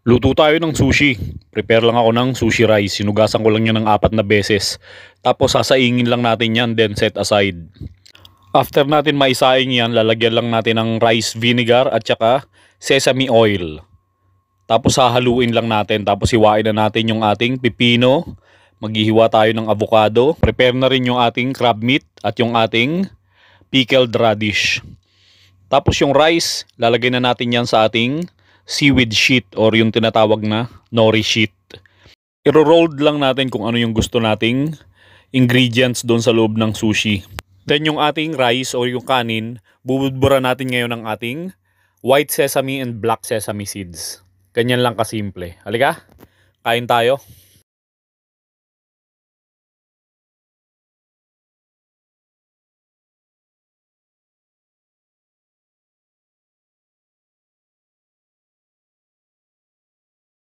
Luto tayo ng sushi. Prepare lang ako ng sushi rice. Sinugasan ko lang yan ng 4 na beses. Tapos sasaingin lang natin yan, then set aside. After natin maisaing yan, lalagyan lang natin ng rice vinegar at saka sesame oil. Tapos hahaluin lang natin. Tapos hiwain na natin yung ating pipino. Maghihiwa tayo ng avocado. Prepare na rin yung ating crab meat at yung ating pickled radish. Tapos yung rice, lalagay na natin yan sa ating seaweed sheet or yung tinatawag na nori sheet. I-roll lang natin kung ano yung gusto nating ingredients doon sa loob ng sushi. Then yung ating rice or yung kanin, bubudbura natin ngayon ng ating white sesame and black sesame seeds. Ganyan lang kasimple. Halika, kain tayo.